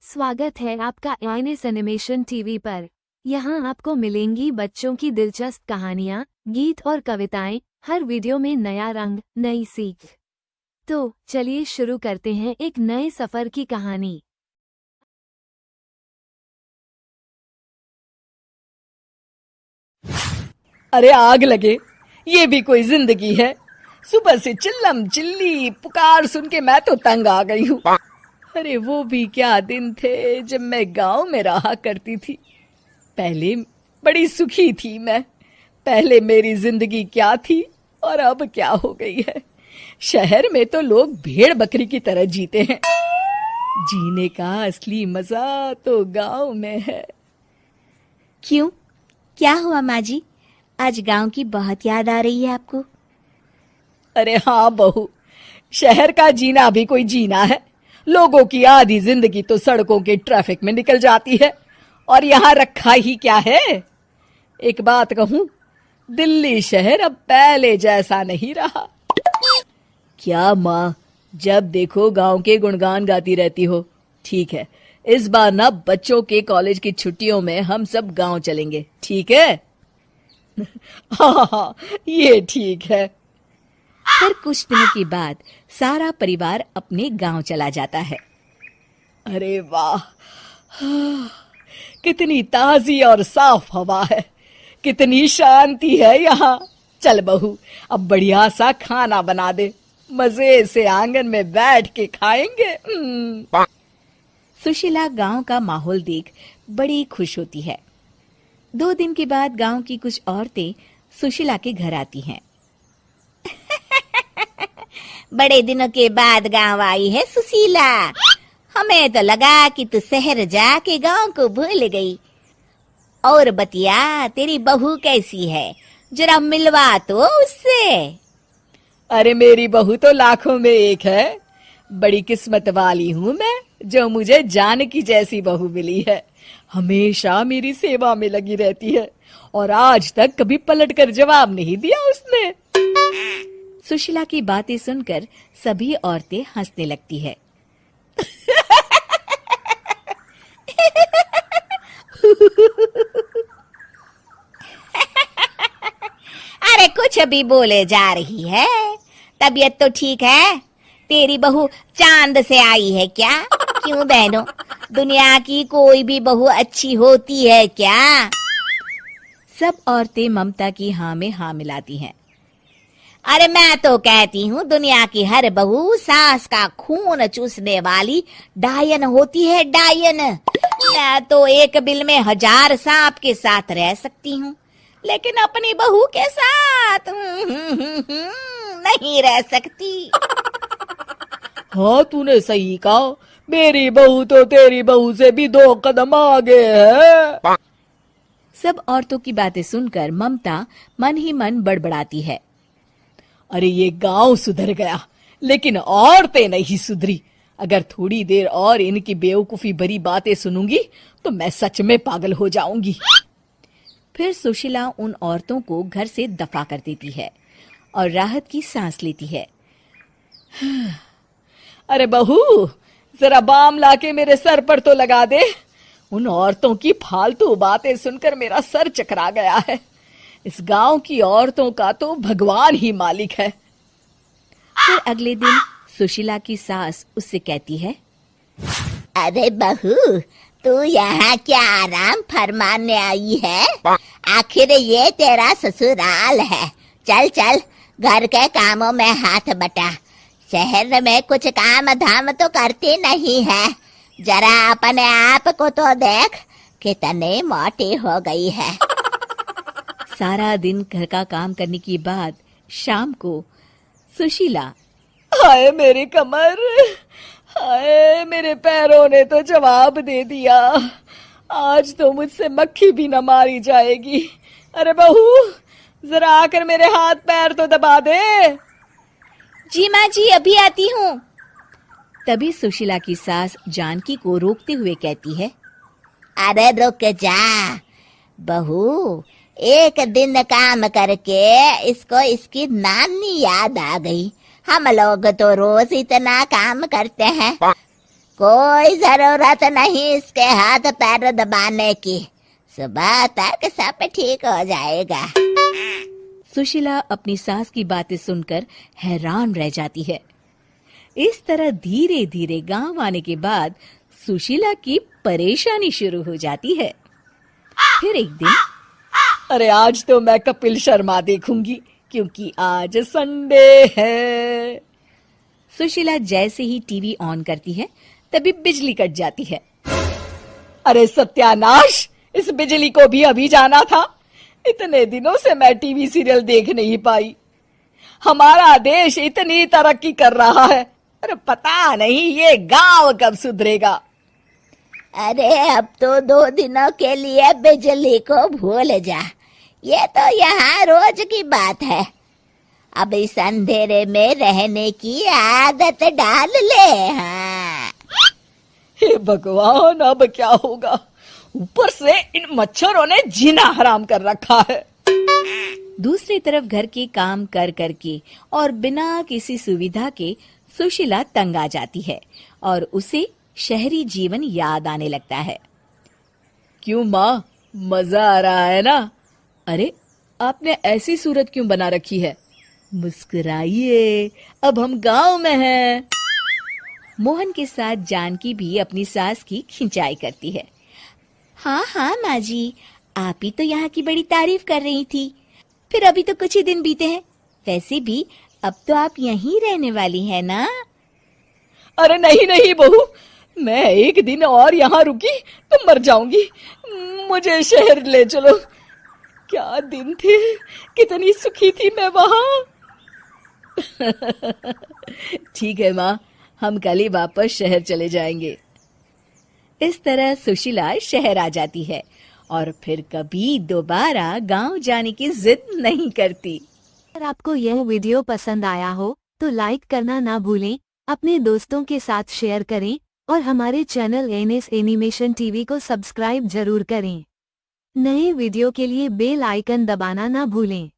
स्वागत है आपका आईएनएस एनिमेशन टीवी पर। यहाँ आपको मिलेंगी बच्चों की दिलचस्प कहानियाँ, गीत और कविताएं, हर वीडियो में नया रंग, नई सीख। तो चलिए शुरू करते हैं एक नए सफर की कहानी। अरे आग लगे, ये भी कोई जिंदगी है। सुबह से चिल्लम चिल्ली पुकार सुन के मैं तो तंग आ गई हूँ। अरे वो भी क्या दिन थे जब मैं गांव में रहा करती थी। पहले बड़ी सुखी थी मैं। पहले मेरी जिंदगी क्या थी और अब क्या हो गई है। शहर में तो लोग भेड़ बकरी की तरह जीते हैं। जीने का असली मजा तो गांव में है। क्यों, क्या हुआ माँ जी? आज गांव की बहुत याद आ रही है आपको? अरे हाँ बहू, शहर का जीना भी कोई जीना है। लोगों की आधी जिंदगी तो सड़कों के ट्रैफिक में निकल जाती है और यहाँ रखा ही क्या है। एक बात कहूँ, दिल्ली शहर अब पहले जैसा नहीं रहा। क्या माँ, जब देखो गांव के गुणगान गाती रहती हो। ठीक है, इस बार ना बच्चों के कॉलेज की छुट्टियों में हम सब गांव चलेंगे, ठीक है? हाँ, ये ठीक है। फिर कुछ दिनों के बाद सारा परिवार अपने गांव चला जाता है। अरे वाह, कितनी ताजी और साफ हवा है, कितनी शांति है यहाँ। चल बहू, अब बढ़िया सा खाना बना दे, मजे से आंगन में बैठ के खाएंगे। सुशीला गांव का माहौल देख बड़ी खुश होती है। 2 दिन के बाद गांव की कुछ औरतें सुशीला के घर आती हैं। बड़े दिनों के बाद गांव आई है सुशीला। हमें तो लगा कि तू शहर जाके गांव को भूल गई। और बतिया, तेरी बहू कैसी है? जरा मिलवा तो उससे। अरे मेरी बहू तो लाखों में एक है। बड़ी किस्मत वाली हूँ मैं जो मुझे जानकी जैसी बहू मिली है। हमेशा मेरी सेवा में लगी रहती है और आज तक कभी पलट कर जवाब नहीं दिया उसने। सुशीला की बातें सुनकर सभी औरतें हंसने लगती है। अरे कुछ भी बोले जा रही है। तबीयत तो ठीक है? तेरी बहू चांद से आई है क्या? क्यों बहनों, दुनिया की कोई भी बहू अच्छी होती है क्या? सब औरतें ममता की हाँ में हाँ मिलाती हैं। अरे मैं तो कहती हूँ दुनिया की हर बहू सास का खून चूसने वाली डायन होती है, डायन। मैं तो एक बिल में 1000 सांप के साथ रह सकती हूँ, लेकिन अपनी बहू के साथ नहीं रह सकती। हाँ, तूने सही कहा। मेरी बहू तो तेरी बहू से भी 2 कदम आगे है। सब औरतों की बातें सुनकर ममता मन ही मन बड़बड़ाती है। अरे ये गांव सुधर गया, लेकिन औरतें नहीं सुधरी। अगर थोड़ी देर और इनकी बेवकूफी भरी बातें सुनूंगी तो मैं सच में पागल हो जाऊंगी। फिर सुशीला उन औरतों को घर से दफा कर देती है और राहत की सांस लेती है। अरे बहू, जरा बाम लाके मेरे सर पर तो लगा दे। उन औरतों की फालतू बातें सुनकर मेरा सर चकरा गया है। इस गांव की औरतों का तो भगवान ही मालिक है। फिर अगले दिन सुशीला की सास उससे कहती है, अरे बहू, तू यहाँ क्या आराम फरमाने आई है? आखिर ये तेरा ससुराल है। चल चल, घर के कामों में हाथ बटा। शहर में कुछ काम धाम तो करती नहीं है। जरा अपने आप को तो देख, कितने मोटी हो गई है। सारा दिन घर का काम करने के बाद शाम को सुशीला, हाय मेरी कमर, हाय मेरे पैरों ने तो जवाब दे दिया। आज तो मुझसे मक्खी भी न मारी जाएगी। अरे बहू, जरा आकर मेरे हाथ पैर तो दबा दे। जी माँ जी, अभी आती हूँ। तभी सुशीला की सास जानकी को रोकते हुए कहती है, अरे रुक जा बहू, एक दिन काम करके इसको इसकी नानी याद आ गई। हम लोग तो रोज इतना काम करते हैं, कोई जरूरत नहीं इसके हाथ पैर दबाने की, सुबह तक सब ठीक हो जाएगा। सुशीला अपनी सास की बातें सुनकर हैरान रह जाती है। इस तरह धीरे धीरे गांव आने के बाद सुशीला की परेशानी शुरू हो जाती है। फिर एक दिन, अरे आज तो मैं कपिल शर्मा देखूंगी क्योंकि आज संडे है। सुशीला जैसे ही टीवी ऑन करती है तभी बिजली कट जाती है। अरे सत्यानाश, इस बिजली को भी अभी जाना था। इतने दिनों से मैं टीवी सीरियल देख नहीं पाई। हमारा देश इतनी तरक्की कर रहा है, अरे पता नहीं ये गांव कब सुधरेगा। अरे अब तो 2 दिनों के लिए बिजली को भूल जा, ये तो यहाँ रोज की बात है। अब इस अंधेरे में रहने की आदत डाल ले। हाँ। हे भगवान, अब क्या होगा? ऊपर से इन मच्छरों ने जीना हराम कर रखा है। दूसरी तरफ घर के काम कर करके और बिना किसी सुविधा के सुशीला तंग आ जाती है और उसे शहरी जीवन याद आने लगता है। क्यों माँ, मजा आ रहा है ना? अरे आपने ऐसी सूरत क्यों बना रखी है? मुस्कुराइए, अब हम गांव में हैं। मोहन के साथ जानकी भी अपनी सास की खिंचाई करती है। हाँ हाँ माँ जी, आप ही तो यहाँ की बड़ी तारीफ कर रही थी। फिर अभी तो कुछ ही दिन बीते हैं, वैसे भी अब तो आप यहीं रहने वाली है ना? अरे नहीं नहीं बहू, मैं एक दिन और यहाँ रुकी तो मर जाऊंगी। मुझे शहर ले चलो। क्या दिन थे, कितनी सुखी थी मैं वहाँ। ठीक है माँ, हम कल ही वापस शहर चले जाएंगे। इस तरह सुशीला शहर आ जाती है और फिर कभी दोबारा गांव जाने की जिद नहीं करती। अगर आपको यह वीडियो पसंद आया हो तो लाइक करना ना भूलें, अपने दोस्तों के साथ शेयर करें और हमारे चैनल एनएस एनिमेशन टीवी को सब्सक्राइब जरूर करें। नए वीडियो के लिए बेल आइकन दबाना ना भूलें।